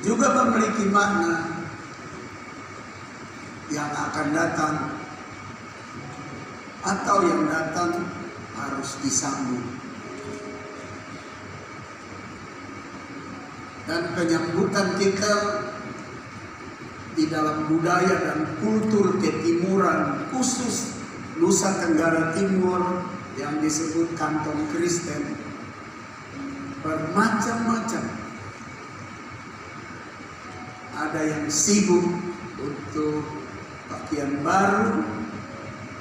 juga memiliki makna yang akan datang atau yang datang harus disambut. Dan penyambutan kita di dalam budaya dan kultur ketimuran, khusus Nusa Tenggara Timur yang disebut kantong Kristen, bermacam-macam. Ada yang sibuk untuk pakaian baru,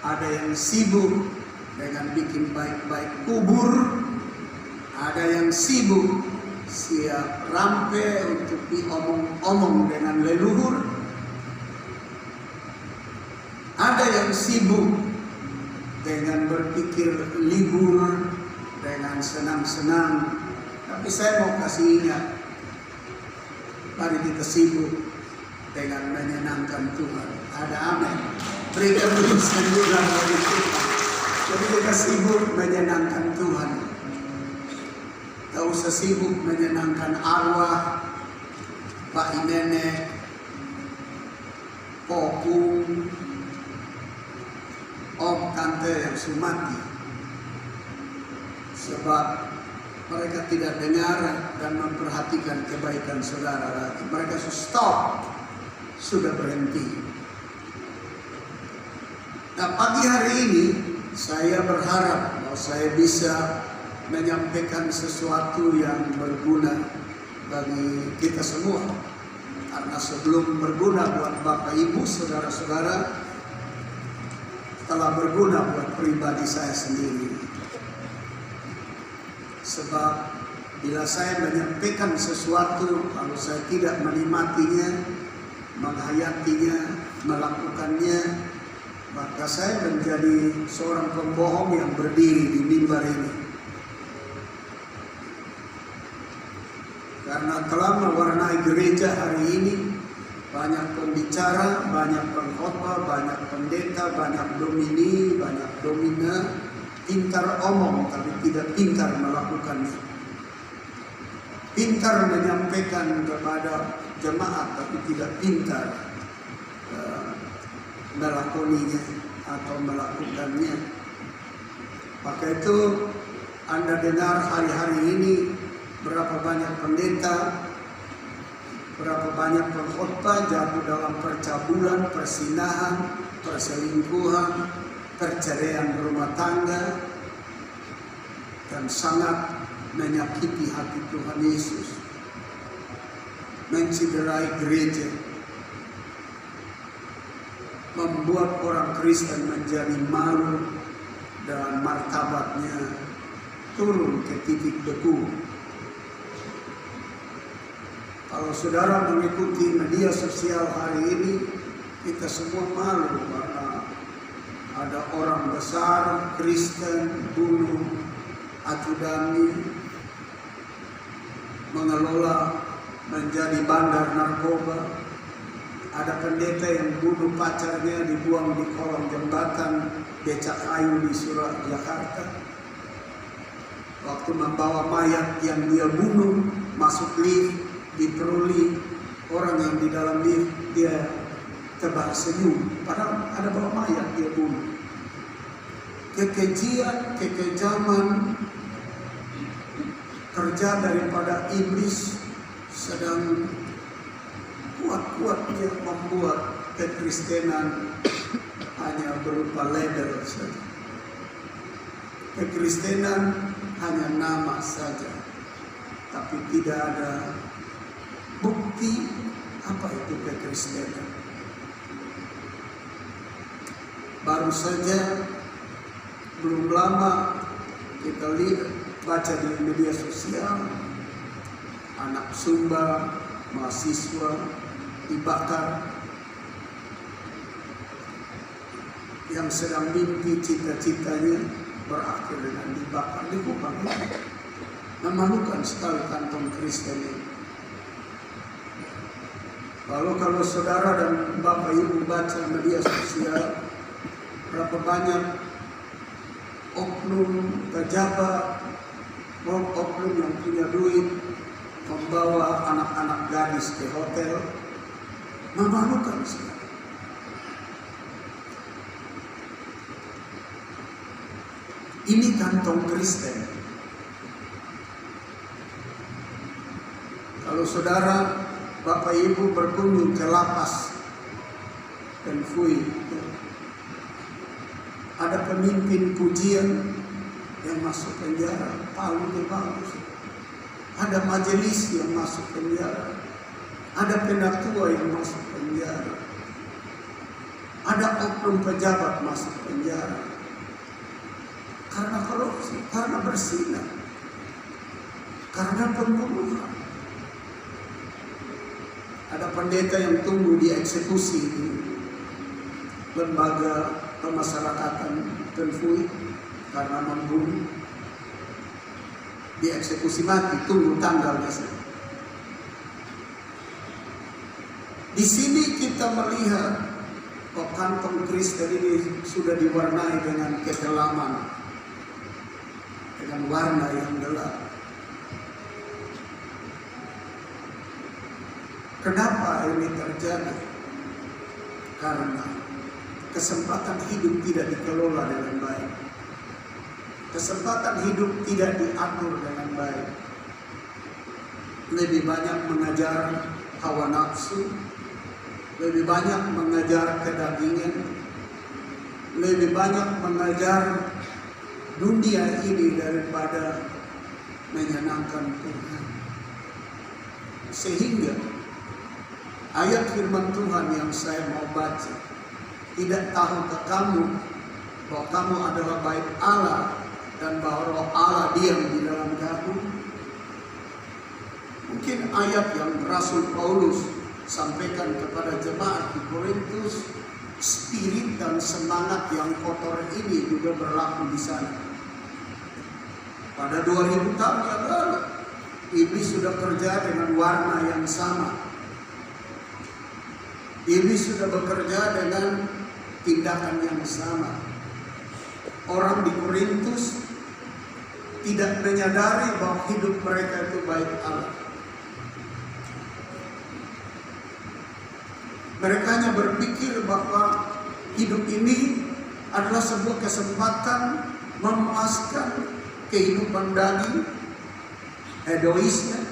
ada yang sibuk dengan bikin baik-baik kubur, ada yang sibuk siap rampe untuk diomong-omong dengan leluhur, ada yang sibuk dengan berpikir libur dengan senang-senang. Tapi saya mau kasih ingat, mari kita sibuk dengan menyenangkan Tuhan. Ada amin. Berikan tuliskan juga dari Tuhan. Jadi kita sibuk menyenangkan Tuhan. Tak usah sibuk menyenangkan arwah, Pak Nenek, Popung, Om Tante yang sumati. Sebab mereka tidak dengar dan memperhatikan kebaikan saudara lagi. Mereka sudah berhenti. Nah, pagi hari ini saya berharap bahwa saya bisa menyampaikan sesuatu yang berguna bagi kita semua. Karena sebelum berguna buat Bapak Ibu, saudara-saudara, telah berguna buat pribadi saya sendiri. Sebab bila saya menyampaikan sesuatu, kalau saya tidak menikmatinya, menghayatinya, melakukannya, maka saya menjadi seorang pembohong yang berdiri di mimbar ini. Karena telah mewarnai gereja hari ini, banyak pembicara, banyak pengkhotbah, banyak pendeta, banyak domini, banyak domina, pintar omong tapi tidak pintar melakukannya. Pintar menyampaikan kepada jemaat tapi tidak pintar melakoninya atau melakukannya. Maka itu Anda dengar hari-hari ini berapa banyak pendeta, berapa banyak pengkhotbah jatuh dalam percabulan, persinahan, perselingkuhan, perceraian rumah tangga, dan sangat menyakiti hati Tuhan Yesus, menciderai gereja, membuat orang Kristen menjadi malu dan martabatnya turun ke titik beku. Kalau saudara mengikuti media sosial hari ini, kita semua malu karena ada orang besar Kristen bunuh Atudami, mengelola menjadi bandar narkoba. Ada pendeta yang bunuh pacarnya dibuang di kolong jembatan becak kayu di Jakarta. Waktu membawa mayat yang dia bunuh masuk lift, di troli, orang yang di dalam lift dia tebar senyum, padahal ada bawa mayat dia bunuh. Kekejian, kekejaman, kerja daripada iblis sedang kuat-kuatnya membuat kekristenan hanya berupa label saja. Kekristenan hanya nama saja, tapi tidak ada bukti apa itu kekristenan. Baru saja belum lama kita lihat, baca di media sosial, anak Sumba, mahasiswa dibakar, yang sedang mimpi cita-citanya berakhir dengan dibakar di kubang. Memalukan sekali kantong Kristen ini. Kalau saudara dan Bapak Ibu baca media sosial, berapa banyak oknum pejabat, oknum yang punya duit membawa anak anak-anak gadis ke hotel. Memalukan sekali. Ini kantong Kristen. Kalau saudara, Bapak Ibu berkunjung ke lapas Penfui, ada pemimpin pujian yang masuk penjara, palu bagus. Ada majelis yang masuk penjara, ada penatua yang masuk penjara, ada oknum pejabat masuk penjara karena korupsi, karena berzina, karena pembunuhan. Ada pendeta yang tunggu dieksekusi di lembaga pemasyarakatan Penfui karena membunuh, dieksekusi mati, tunggu tanggalnya saja. Di sini kita melihat kantong Kristen ini sudah diwarnai dengan kekelaman, dengan warna yang gelap. Kenapa ini terjadi? Karena kesempatan hidup tidak dikelola dengan baik. Kesempatan hidup tidak diatur dengan baik. Lebih banyak mengajar hawa nafsu, lebih banyak mengajar kedagingan, lebih banyak mengajar dunia ini daripada menyenangkan Tuhan. Sehingga ayat firman Tuhan yang saya mau baca, tidak tahukah kamu bahwa kamu adalah bait Allah dan bahwa Roh Allah diam di dalam kamu? Mungkin ayat yang Rasul Paulus sampaikan kepada jemaat di Korintus, spirit dan semangat yang kotor ini juga berlaku di sana. Pada 2000 tahun yang lalu, iblis sudah kerja dengan warna yang sama. Iblis sudah bekerja dengan tindakan yang sama. Orang di Korintus tidak menyadari bahwa hidup mereka itu bait Allah. Mereka hanya berpikir bahwa hidup ini adalah sebuah kesempatan memuaskan kehidupan daging, egoisnya.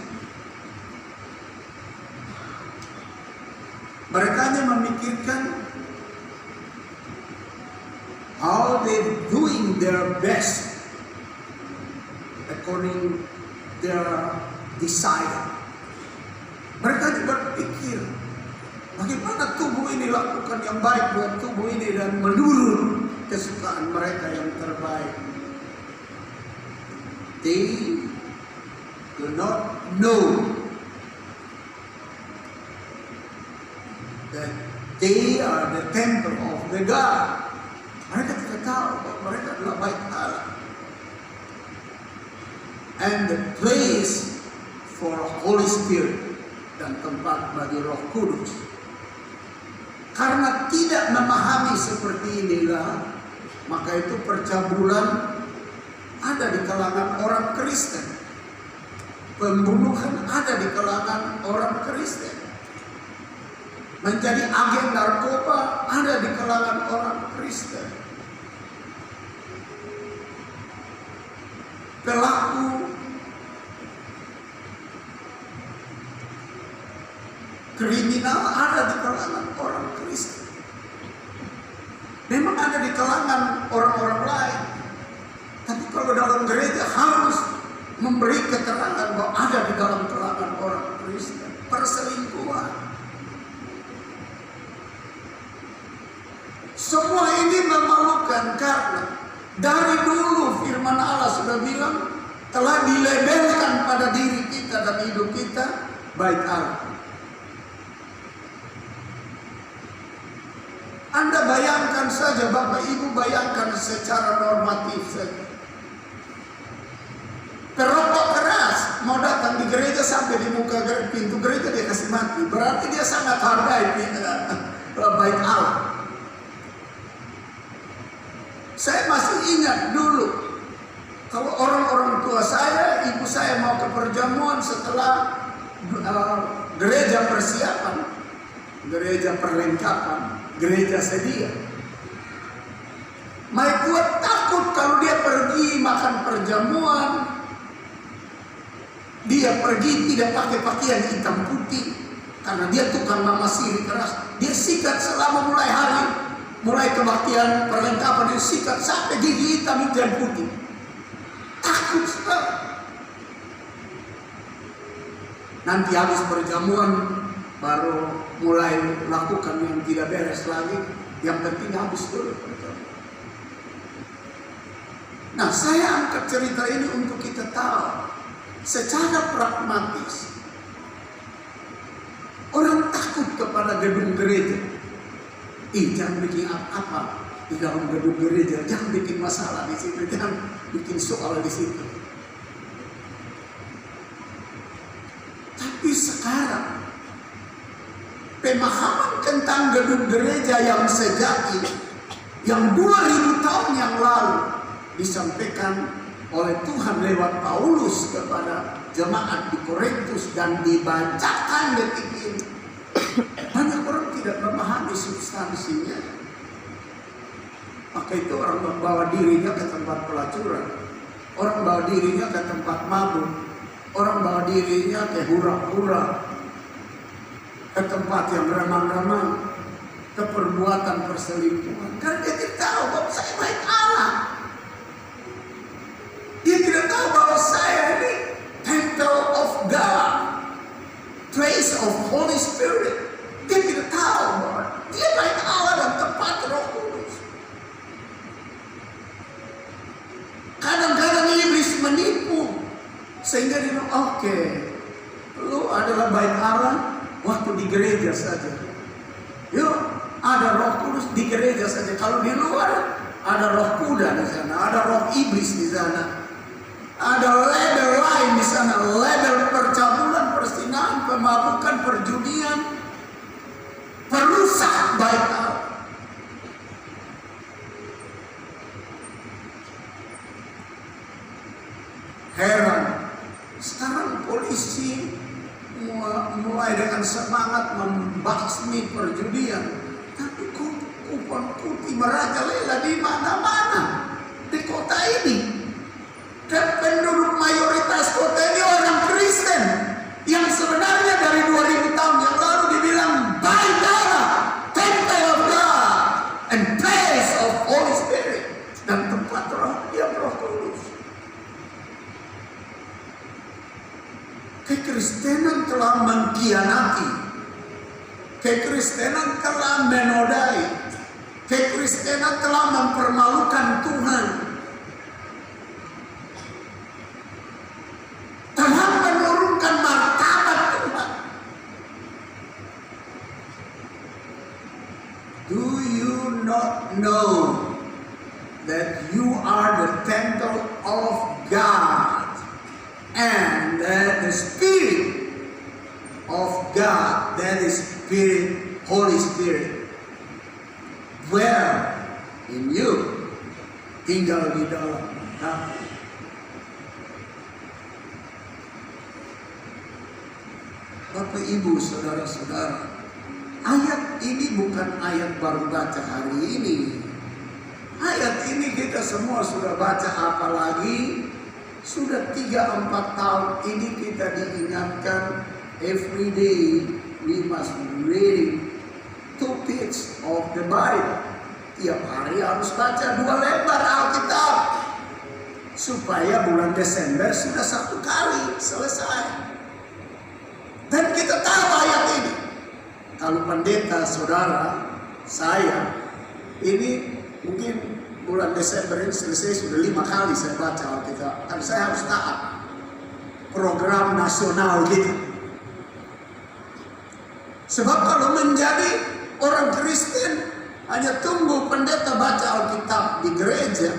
Mereka hanya memikirkan how they doing their best according their desire. Mereka hanya berpikir bagaimana tubuh ini lakukan yang baik buat tubuh ini dan menurut kesukaan mereka yang terbaik. They do not know that they are the temple of the God. Mereka tidak tahu bahwa mereka adalah bait Allah and the place for Holy Spirit dan tempat bagi Roh Kudus. Karena tidak memahami seperti inilah, maka itu percabulan ada di kalangan orang Kristen, pembunuhan ada di kalangan orang Kristen, menjadi agen narkoba ada di kalangan orang Kristen, pelaku kriminal ada di kalangan orang Kristen. Memang ada di kalangan orang-orang lain, tapi kalau dalam gereja harus memberi keterangan bahwa ada di dalam kalangan orang Kristen. Perselingkuhan, semua ini memalukan karena dari dulu firman Allah sudah bilang telah dilabelkan pada diri kita dan hidup kita bait Allah. Anda bayangkan saja, Bapak Ibu bayangkan secara normatif saja. Perokok keras mau datang di gereja sampai di muka pintu gereja dia kasih mati. Berarti dia sangat hargai bait Allah. Saya masih ingat dulu, kalau orang-orang tua saya, ibu saya mau ke perjamuan setelah gereja perlengkapan, gereja sedia. Mai kuat takut kalau dia pergi makan perjamuan, dia pergi tidak pakai pakaian hitam putih, karena dia tukang mamasiri keras. Dia sikat selama mulai hari, mulai kebaktian perlengkapan, dia sikat sampai gigi hitam dan putih. Takut sekali. Nanti habis perjamuan baru mulai lakukan yang tidak beres lagi. Yang penting habis dulu perjamuan. Nah, saya angkat cerita ini untuk kita tahu secara pragmatis. Orang takut kepada gedung gereja. Jangan bikin apa-apa di dalam gedung gereja. Jangan bikin masalah di situ. Jangan bikin soal di situ. Tapi sekarang pemahaman tentang gedung gereja yang sejati, yang 2000 tahun yang lalu disampaikan oleh Tuhan lewat Paulus kepada jemaat di Korintus dan dibacakan detik ini. Banyak orang tidak memahami substansinya. Maka itu orang membawa dirinya ke tempat pelacuran, orang bawa dirinya ke tempat mabuk, orang bawa dirinya ke hura-hura, ke tempat yang remang-remang, ke perbuatan perselingkuhan. Karena dia tidak tahu bahwa saya baik Allah. Dia tidak tahu bahwa saya ini temple of God, place of Holy Spirit. Dia tidak tahu bahwa dia baik Allah dan tempat Roh Kudus. Kadang-kadang iblis menipu sehingga dia bilang, oke, lu adalah baik Allah waktu di gereja saja. Yuk, ada Roh Kudus di gereja saja. Kalau di luar ada roh kuda di sana, ada roh iblis di sana. Ada label lain di sana, label percabulan, persinahan, pemabukan, perjudian, perusak baik Allah. Heran, sekarang polisi mulai dengan semangat membasmi perjudian, tapi kupon putih merajalela di mana-mana di kota ini. Dan penduduk mayoritas kota ini orang Kristen yang sebenarnya dari 2000 tahun yang lalu dibilang baik Allah, temple of God, and place of Holy Spirit, dan tempat Roh Kudus. Kekristenan telah mengkhianati, kekristenan telah menodai, kekristenan telah mempermalukan Tuhan. Telah menurunkan martabat Tuhan. Do you not know that you are the temple of God and that the Spirit of God, that is Spirit, Holy Spirit, dwell in you, tinggal di dalam kamu. Bapak, Ibu, Saudara-saudara, ayat ini bukan ayat baru baca hari ini. Ayat ini kita semua sudah baca, apalagi sudah 3-4 tahun ini kita diingatkan every day we must read 2 pages of the Bible. Tiap hari harus baca 2 lembar Alkitab supaya bulan Desember sudah 1 kali selesai. Dan kita tahu ayat ini. Kalau pendeta, saudara, saya, ini mungkin bulan Desember ini selesai sudah 5 kali saya baca Alkitab. Kan saya harus taat program nasional gitu. Sebab kalau menjadi orang Kristen hanya tunggu pendeta baca Alkitab di gereja,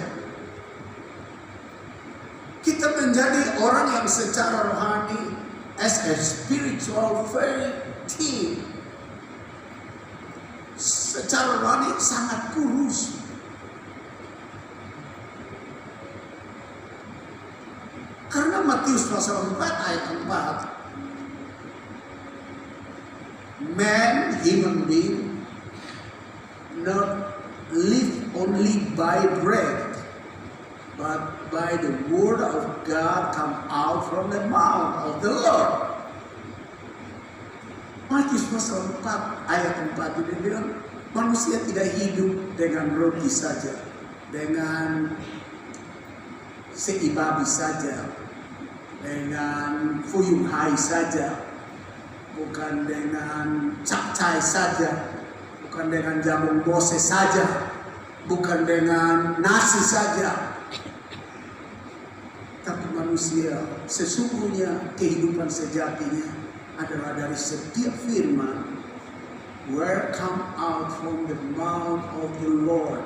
kita menjadi orang yang secara rohani, as a spiritual very team, secara rohani sangat kurus. Karena Matius pasal 4 ayat 4, human being, not live only by bread, but by the word of God come out from the mouth of the Lord. Matius pasal 4 ayat 4 dia bilang, manusia tidak hidup dengan roti saja, dengan seibabi saja, dengan fuyung hai saja, bukan dengan capcay saja, bukan dengan jagung bose saja, bukan dengan nasi saja. Tapi manusia sesungguhnya kehidupan sejatinya adalah dari setiap firman where come out from the mouth of the Lord,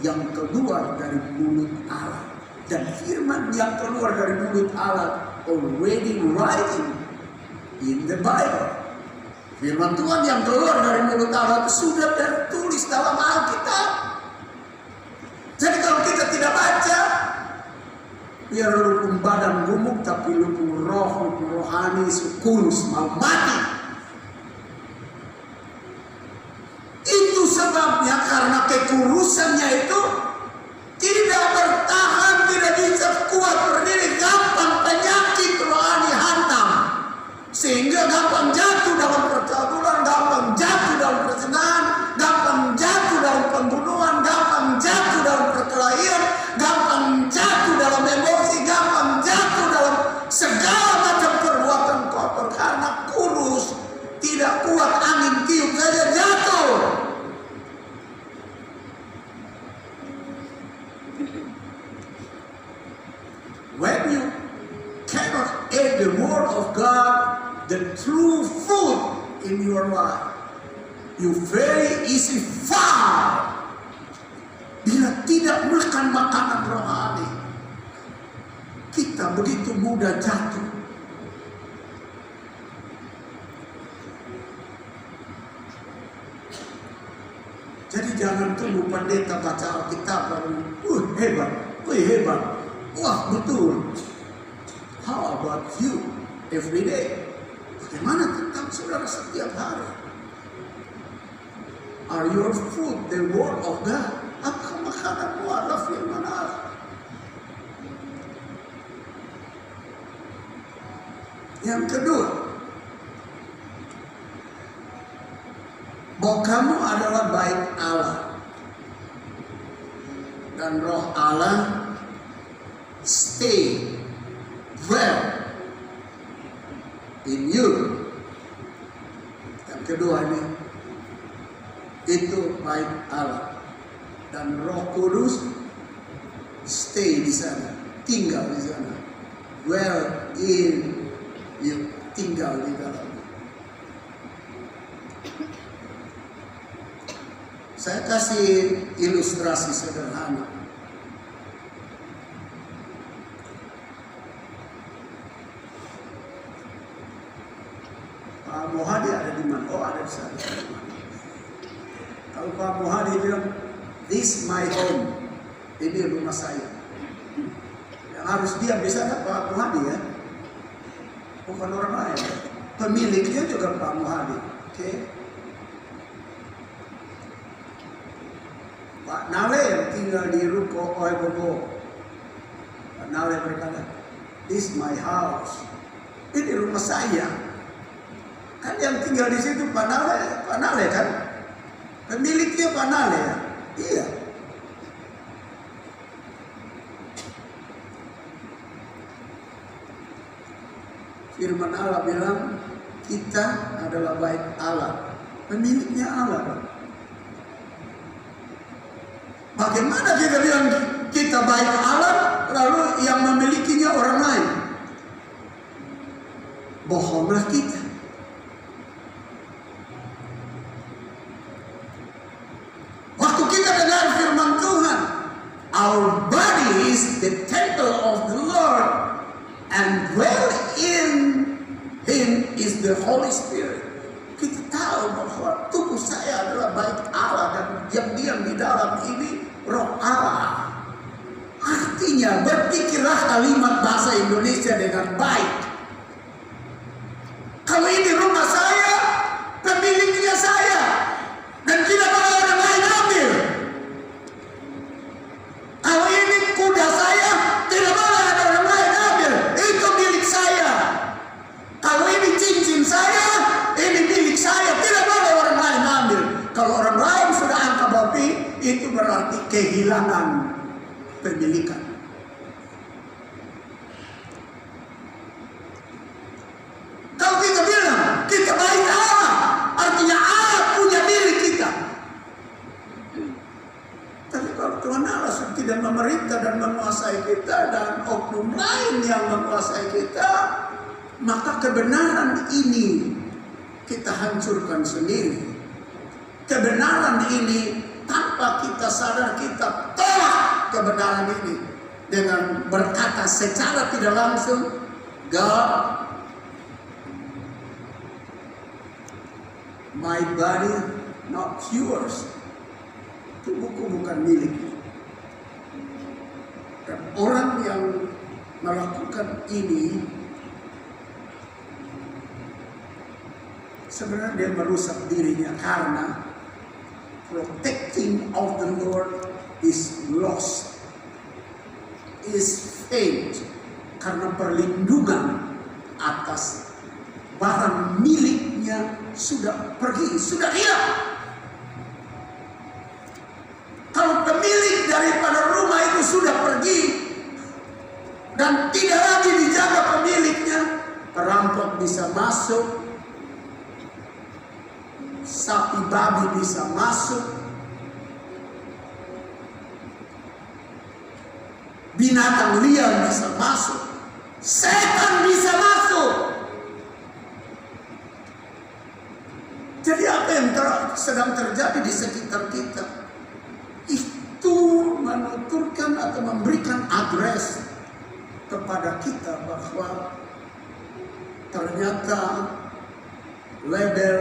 yang keluar dari mulut Allah. Dan firman yang keluar dari mulut Allah already writing in the Bible. Firman Tuhan yang keluar dari mulut Allah sudah tertulis dalam Alkitab. Jadi kalau kita tidak baca, biar lu badan gemuk tapi lu rohani kurus mau mati. Itu sebabnya, karena kekurusannya itu tidak bertahan, tidak bisa kuat berdiri, gampang penyakit rohani hantam, sehingga gampang jatuh dalam percabulan, gampang jatuh dalam perzinahan, gampang jatuh dalam pembunuhan, gampang jatuh dalam perkelahian, gampang jatuh dalam emosi, gampang jatuh dalam segala macam perbuatan kotor, karena kurus, tidak kuat, angin tiup saja jatuh. When you cannot eat the word of God, the true food in your life, you very easy fall. Bila tidak makan makanan rohani, kita begitu mudah jatuh. Jadi jangan tunggu pendeta baca Alkitab baru, hebat, wah betul. How about you every day? Bagaimana tentang saudara setiap hari? Are your food the word of God? Apakah makananmu adalah firman Allah? Yang kedua, bahwa kamu adalah baik Allah, dan roh Allah stay well in you. Yang kedua ini, itu baik Allah, dan Roh Kudus stay di sana, tinggal di sana, well in you, tinggal di dalam. Saya kasih ilustrasi sederhana. Pak Muhadi ada di mana? Oh, ada di sana. Kalau Pak Muhadi bilang, this my home, ini rumah saya. Yang harus diam di sana Pak Muhadi ya, bukan orang lain. Pemiliknya juga Pak Muhadi. Oke. Pak Nale yang tinggal di Ruko Oebobo. Pak Nale berkata, this my house. Ini rumah saya. Kan yang tinggal di situ Pak Nale kan? Pemiliknya Pak Nale ya? Iya. Firman Allah bilang, kita adalah baik Allah. Pemiliknya Allah. Bagaimana kita bilang kita baik Allah, lalu yang memilikinya orang lain? Bohonglah kita. Waktu kita dengar firman Tuhan, our body is the temple of the Lord, and dwell in Him is the Holy Spirit. Kita tahu bahwa tubuh saya adalah baik Allah, dan yang diam di dalam ini Roh Allah. Artinya berpikirlah kalimat bahasa Indonesia dengan baik. Kalau ini rumah saya, pemilik itu berarti kehilangan pemilikan. Kalau kita bilang kita baik Allah, artinya Allah punya milik kita. Tapi kalau Tuhan Allah sudah tidak memerintah dan menguasai kita, dan oknum lain yang menguasai kita, maka kebenaran ini kita hancurkan sendiri. Kebenaran ini tanpa kita sadar kita tolak kebenaran ini dengan berkata secara tidak langsung, God, my body not yours. Tubuhku bukan milikmu. Dan orang yang melakukan ini sebenarnya dia merusak dirinya, karena protecting of the Lord is lost, is failed, karena perlindungan atas barang miliknya sudah pergi, sudah hilang. Kalau pemilik daripada rumah itu sudah pergi dan tidak lagi dijaga pemiliknya, perampok bisa masuk, sapi babi bisa masuk, binatang liar bisa masuk, setan bisa masuk. Jadi apa yang sedang terjadi di sekitar kita itu menuturkan atau memberikan adres kepada kita bahwa ternyata label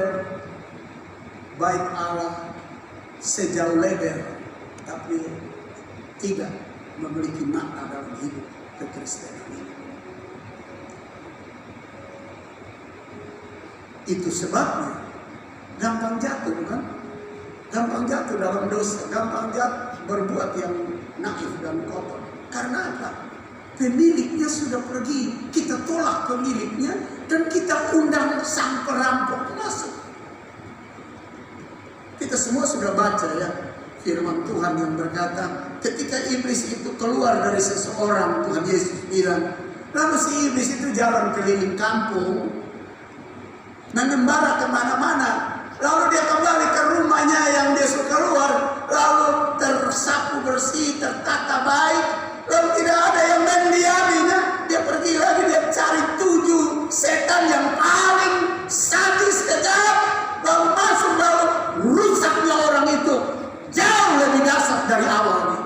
baik Allah sejauh label, tapi tidak memiliki makna dalam hidup kekristenan ini. Itu sebabnya gampang jatuh, kan? Gampang jatuh dalam dosa, gampang jatuh berbuat yang naif dan kotor. Karena apa? Pemiliknya sudah pergi, kita tolak pemiliknya dan kita undang sang perampok masuk. Kita semua sudah baca ya firman Tuhan yang berkata, ketika iblis itu keluar dari seseorang, Tuhan Yesus bilang, lalu si iblis itu jalan keliling kampung, mengembara kemana-mana, lalu dia kembali ke rumahnya yang dia suka keluar, lalu tersapu bersih, tertata baik, lalu tidak ada yang mendiaminya, dia pergi lagi, dia cari 7 setan yang paling sadis, kejam, lalu masuk, lalu rusaknya orang itu jauh lebih dasar dari awalnya.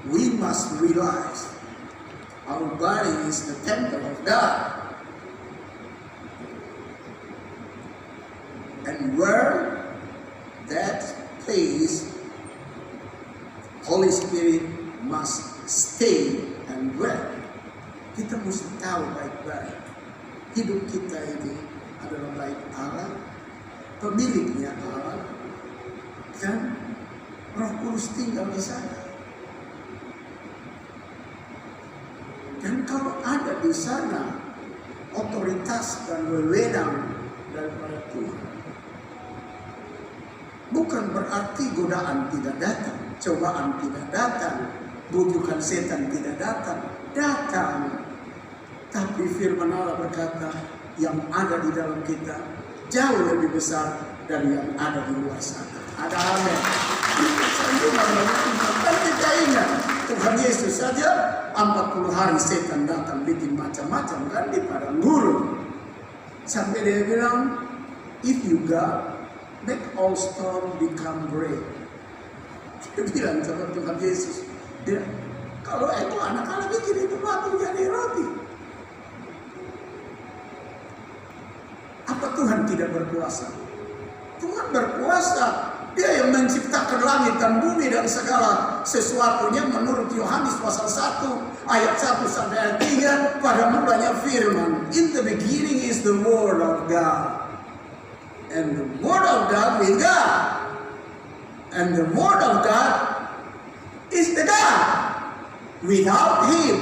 We must realize our body is the temple of God, and where that place, Holy Spirit must stay and dwell. Kita mesti tahu baik-baik hidup kita ini adalah baik Allah, pemiliknya Allah, dan Roh Kudus tinggal di sana. Dan kalau ada di sana otoritas dan wewenang daripada Tuhan, bukan berarti godaan tidak datang, cobaan tidak datang, bujukan setan tidak datang. Datang. Tapi firman Allah berkata, yang ada di dalam kita jauh lebih besar dari yang ada di luar sana. Ada amin. Dan kita ingat, Tuhan Yesus saja 40 hari setan datang bikin macam-macam kan di padang gurun. Sampai dia bilang, if you God, make all storm become bread. Dia bilang sama Tuhan Yesus, dia, kalau itu anak Allah bikin itu batu jadi roti. Apa Tuhan tidak berkuasa? Tuhan berkuasa. Dia yang menciptakan langit dan bumi dan segala sesuatunya menurut Yohanes pasal 1 ayat 1 sampai ayat 3. Pada mulanya firman. In the beginning is the word of God. And the word of God is God. And the word of God is the God. Without him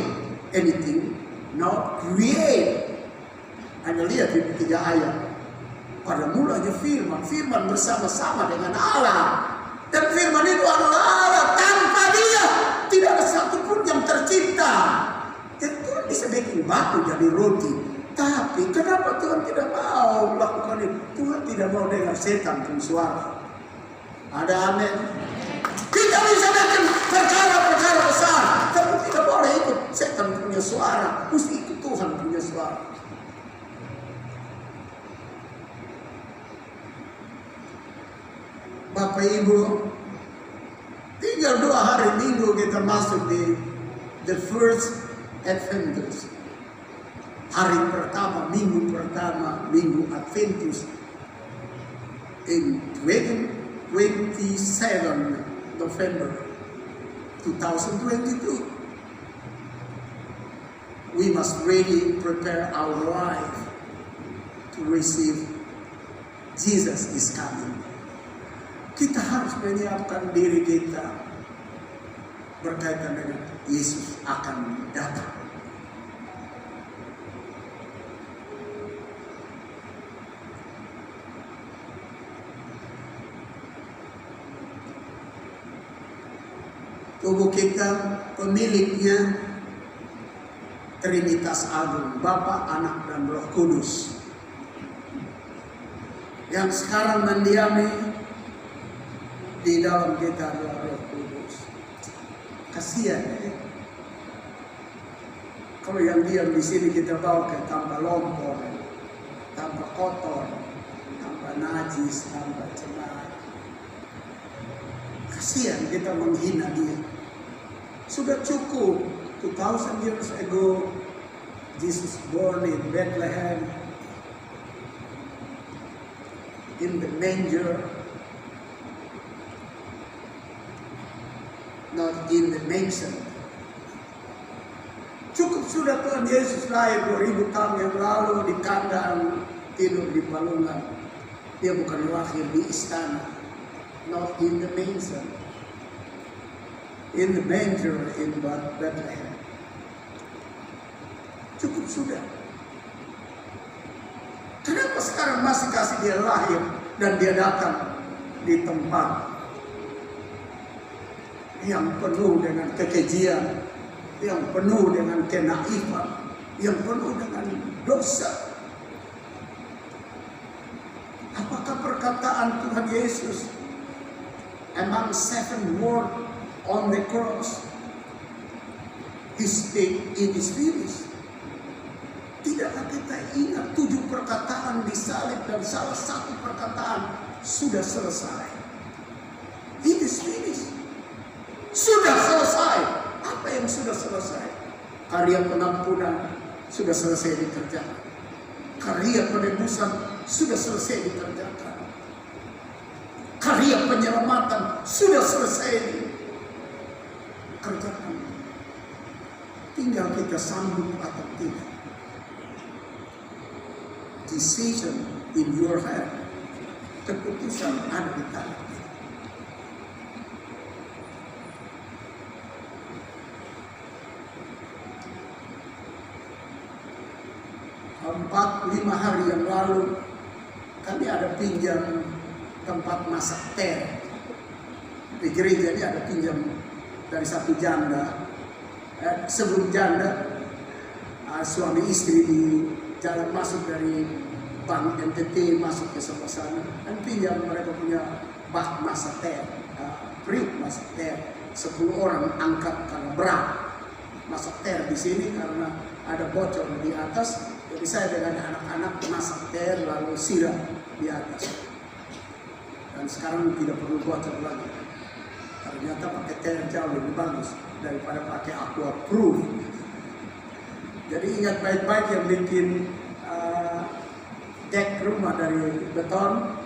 anything not create. Anda lihat di 3 ayat. Pada mulanya firman, firman bersama-sama dengan Allah. Dan firman itu adalah Allah. Tanpa dia tidak ada satupun yang tercipta. Dan Tuhan bisa bikin batu jadi roti. Tapi kenapa Tuhan tidak mau melakukan itu? Tuhan tidak mau dengar setan punya suara. Ada amin. Kita bisa bikin perkara-perkara besar, tapi tidak boleh ikut setan punya suara. Mesti ikut Tuhan punya suara. Bapak Ibu, tinggal 2 hari Minggu kita masuk di the first Adventist. Hari pertama, Minggu Adventus in 27 November 2022. We must really prepare our life to receive Jesus is coming. Kita harus menyiapkan diri kita berkaitan dengan Yesus akan datang. Tubuh kita pemiliknya Trinitas Agung, Bapa, Anak, dan Roh Kudus, yang sekarang mendiami di dalam kita adalah Roh Kudus. Kasihan ya. Kalau yang diam di sini kita bawa ke tanpa lompor, tanpa kotor, tanpa najis, tanpa celah. Kasihan kita menghina dia. Sudah cukup. 2000 years ago, Jesus born in Bethlehem, in the manger, not in the mansion. Cukup sudah Tuhan Yesus lahir 2000 tahun yang lalu di kandang, tidur di palungan. Dia bukan lahir di istana, not in the mansion. In the manger in Bethlehem. Cukup sudah. Kenapa sekarang masih kasih dia lahir dan dia datang di tempat yang penuh dengan kekejian, yang penuh dengan kenaifan, yang penuh dengan dosa? Apakah perkataan Tuhan Yesus among 7 words on the cross, He speak in His finished? Tidakkah kita ingat 7 perkataan di salib dan salah satu perkataan sudah selesai? It is finished. Sudah selesai. Apa yang sudah selesai? Karya pengampunan sudah selesai dikerjakan. Karya penebusan sudah selesai dikerjakan. Karya penyelamatan sudah selesai dikerjakan. Tinggal kita sambut atau tidak. Decision in your hand. Keputusan ada di tangan. 4-5 hari yang lalu kami ada pinjam tempat masak teh di gereja. Ini ada pinjam dari satu janda. Sebelum janda, suami istri di jalan masuk dari bank NTT masuk ke sebelah sana dan pinjam mereka punya bak masak teh, periuk masak teh. 10 orang angkat karena berat masak teh di sini karena ada bocor di atas. Jadi saya dengan anak-anak masak teh lalu siram di atas. Dan sekarang tidak perlu bocor lagi. Ternyata pakai teh jauh lebih bagus daripada pakai aqua proof. Jadi ingat baik-baik yang bikin dek rumah dari beton,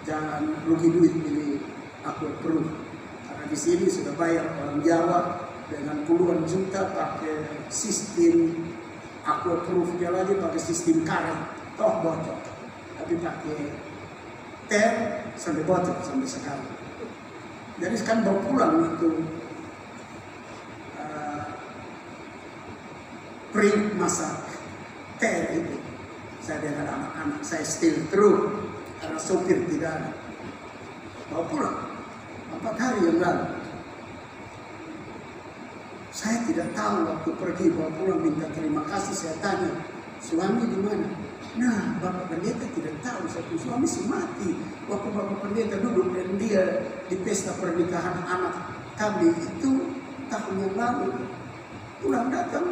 jangan rugi duit pilih aqua proof. Karena di sini sudah bayar orang Jawa dengan puluhan juta pakai sistem aqua proof, dia lagi pakai sistem karet, toh bocor. Tapi pakai teh sampai bocor sampai sekarang. Jadi sekarang bawa pulang itu print masak teh itu. Saya dengan anak-anak saya still through karena sopir tidak ada. Bawa pulang 4 hari yang lalu. Saya tidak tahu waktu pergi bawa pulang minta terima kasih, saya tanya suami di mana? Nah, Bapak Pendeta tidak tahu, satu suami sih mati. Waktu Bapak Pendeta duduk dan dia di pesta pernikahan anak kami itu tahun yang lalu. Pulang datang,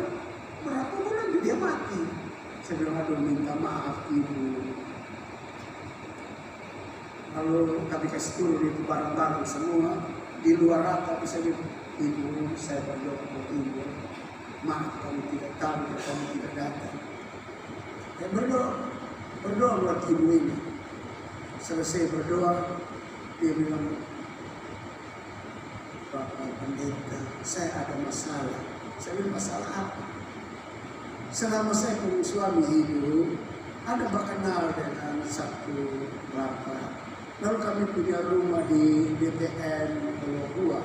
berapa bulan dia mati. Saya bilang, aduh minta maaf ibu. Lalu kami kasih turun itu barang-barang semua. Di luar rata, saya bilang, ibu saya berdoa buat ibu. Maaf kami tidak tahu, kami tidak datang. Ya berdoa buat ibu ini. Selesai berdoa, dia bilang, Bapak Pendeta, saya ada masalah. Saya bilang, masalah apa? Selama saya punya suami hidup, ada kenal dengan satu bapak. Lalu kami punya rumah di BTN Pulau.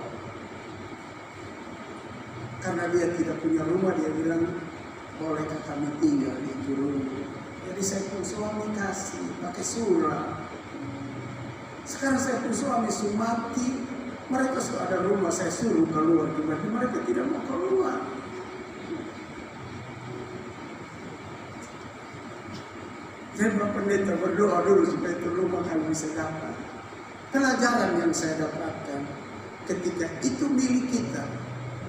Karena dia tidak punya rumah, dia bilang, bolehkah kami tinggal di itu rumah? Jadi saya pun suami kasih pakai surat. Sekarang saya pun suami mati, mereka sudah ada rumah, saya suruh keluar, tapi mereka tidak mau keluar. Saya Bapak Pendeta berdoa dulu supaya itu rumah kami bisa dapat. Pelajaran yang saya dapatkan ketika itu milik kita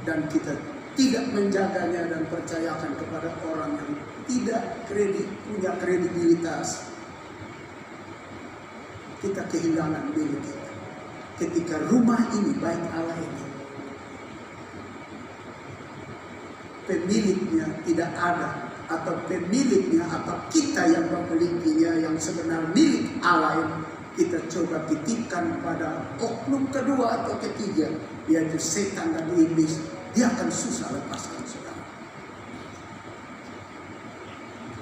dan kita tidak menjaganya dan percayakan kepada orang yang tidak punya kredibilitas, kita kehilangan milik kita. Ketika rumah ini, baik Allah ini, pemiliknya tidak ada, atau pemiliknya atau kita yang memilikinya yang sebenarnya milik Allah ini, kita coba titipkan pada oknum kedua atau ketiga, yaitu setan dan iblis, dia akan susah lepaskan saudara.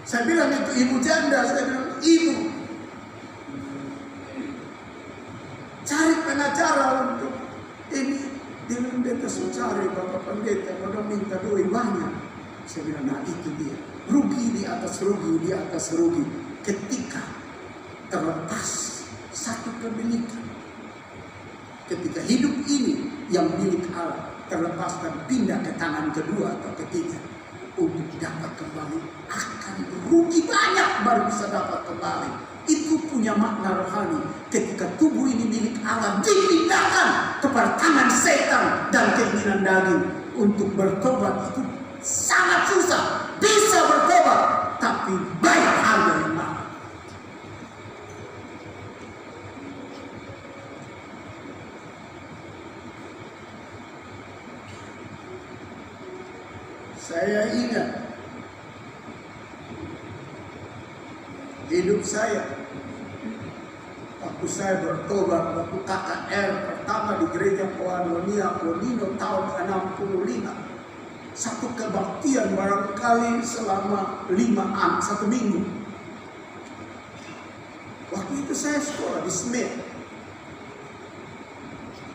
Saya bilang itu ibu janda, saya bilang ibu cari pengacara untuk ini. Dia bilang beta cari Bapak Pendeta, pada minta duit banyak. Saya bilang nah itu dia, rugi di atas rugi di atas rugi. Ketika terlepas satu kepemilikan, ketika hidup ini yang milik Allah terlepaskan pindah ke tangan kedua atau ketiga, untuk dapat kembali akan rugi banyak baru bisa dapat kembali. Itu punya makna rohani. Ketika tubuh ini milik Allah dipindahkan kepada tangan setan dan keinginan daging, untuk bertobat itu sangat susah. Bisa bertobat tapi bayar harga yang mahal. Saya ingat hidup saya waktu saya bertobat, waktu KKR pertama di gereja Koinonia Konino tahun 65. Satu kebaktian barangkali selama 1 minggu. Waktu itu saya sekolah di Smith.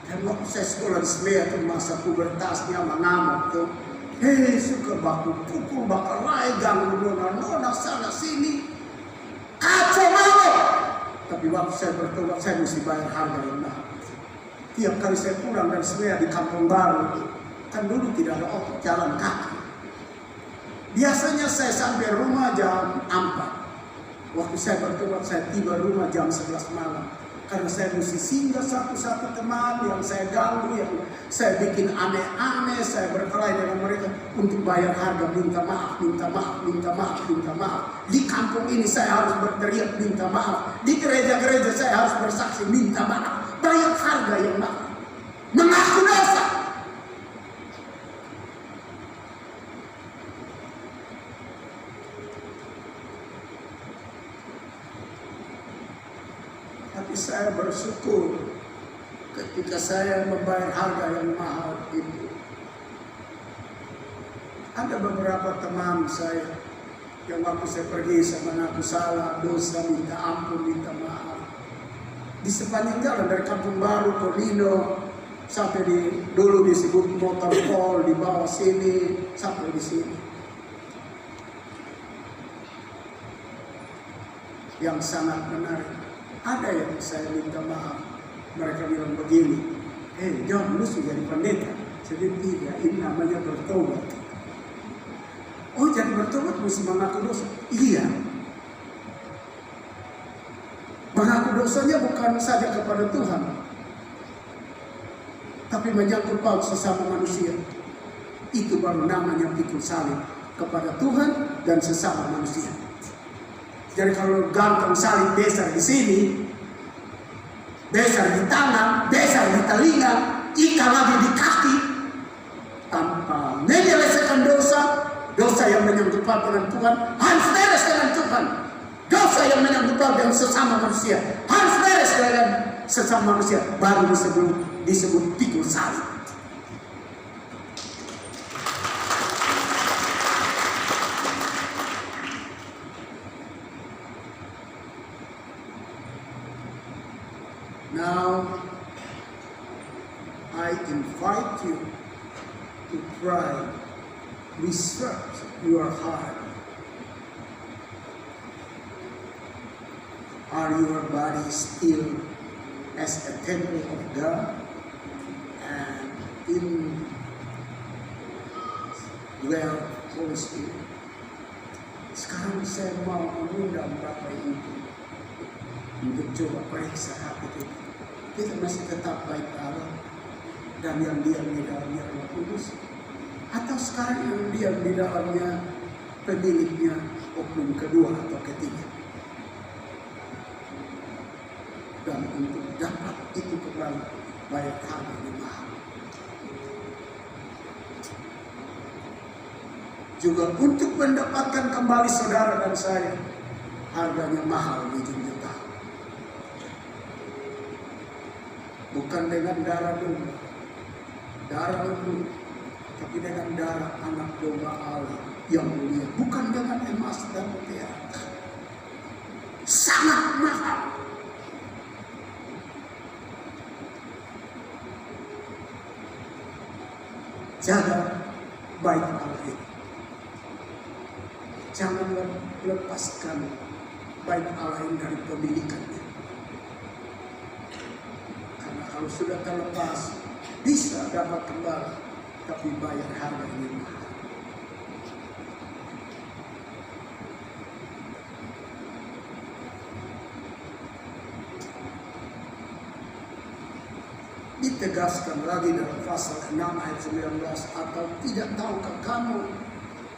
Dan waktu saya sekolah di Smith itu masa pubertasnya mengamuk tuh. Suka baku pukul, bakal lain, ganggu nona sana sini. Kacau banget. Tapi waktu saya bertobat, saya mesti bayar harga yang mahal. Tiap kali saya pulang dari Smith di Kampung Baru, kan dulu tidak ada otot, jalan kaki. Biasanya saya sampai rumah jam 4. Waktu saya bertobat, saya tiba rumah jam 11 malam. Karena saya mesti singgah satu-satu teman yang saya ganggu, yang saya bikin aneh-aneh, saya berkelahi dengan mereka untuk bayar harga, minta maaf, minta maaf, minta maaf, minta maaf. Di kampung ini saya harus berteriak minta maaf. Di gereja-gereja saya harus bersaksi minta maaf. Bayar harga yang mahal. Mengaku dosa. Tapi saya bersyukur ketika saya membayar harga yang mahal itu. Ada beberapa teman saya yang waktu saya pergi sama mengaku salah, dosa, minta ampun, minta maaf. Di sepanjang jalan dari Kampung Baru, Konino, sampai dulu disebut motor pol, di bawah sini, sampai di sini. yang sangat menarik. Ada yang saya minta maaf, mereka bilang begini, John, lu sudah jadi pendeta. Saya bilang, tidak, ini namanya bertobat. Oh, jadi bertobat mesti mengaku dosa? Iya. Mengaku dosanya bukan saja kepada Tuhan, tapi menyangkut paut sesama manusia. Itu baru namanya pikul salib kepada Tuhan dan sesama manusia. Jadi kalau gantung salib besar di sini, besar di tangan, besar di telinga, ikat lagi di kaki, tanpa menyelesaikan dosa yang menyangkut paut dengan Tuhan harus beres dengan Tuhan. Dosa yang menyangkut paut dengan sesama manusia harus beres dengan sesama manusia, baru disebut pikul salib. Now, I invite you to try, research your heart. Are your bodies still as a temple of God and in dwell Holy Spirit? Sekarang saya mau mengundang Bapak Ibu untuk coba periksa hati kita. Kita masih tetap baik Allah dan yang diam di dalamnya Roh Kudus, atau sekarang yang diam di dalamnya pemiliknya oknum kedua atau ketiga. Dan untuk dapat itu kembali, bayar harga yang mahal. Juga untuk mendapatkan kembali saudara dan saya, harganya mahal dijunjung. Bukan dengan darah domba, tapi dengan darah anak domba Allah yang mulia. Bukan dengan emas dan perak. Sangat mahal. Jaga baik Allah ini. Jangan lepaskan baik Allah ini dari pemilikannya. Kalau sudah terlepas, bisa dapat kembali, tapi bayar harga yang mahal. Ditegaskan lagi dalam pasal 6 ayat 19, atau tidak tahukah kamu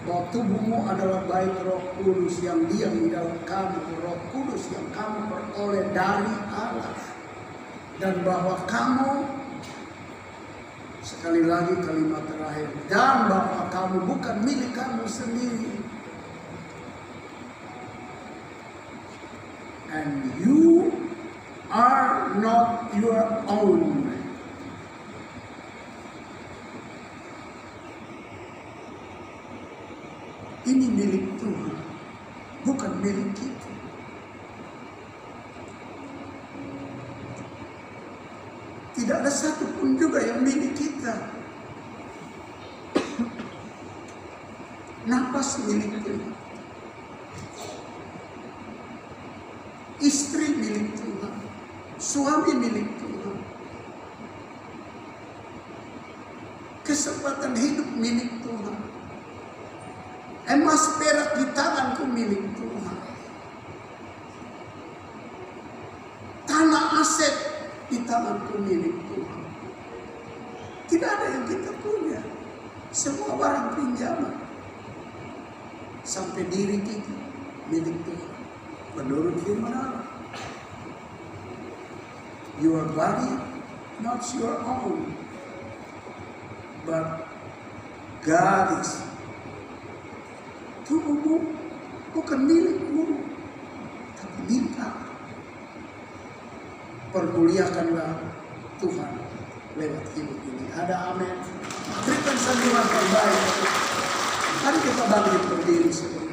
bahwa tubuhmu adalah bait Roh Kudus yang diam di dalam kamu, Roh Kudus yang kamu peroleh dari Allah. Dan bahwa kamu, sekali lagi kalimat terakhir, dan bahwa kamu bukan milik kamu sendiri. And you are not your own. Ini milik Tuhan, bukan milik kita. Tidak ada satupun juga yang milik kita. Napas milik Tuhan. Istri milik Tuhan. Suami milik Tuhan. Kesempatan hidup milik Tuhan. Emas perak di tanganku milik Tuhan. Tanah aset di tanganku milik Tuhan. Tidak ada yang kita punya. Semua barang pinjaman. Sampai diri kita milik Tuhan. Menurut firman Allah. Your body not your own, but God is. Tubuhmu bukan milikmu, tapi milik Allah. Permuliakanlah Tuhan lewat hidup ini. Ada amin. Berikan sanjungan terbaik. Mari kita bangkit berdiri sebelum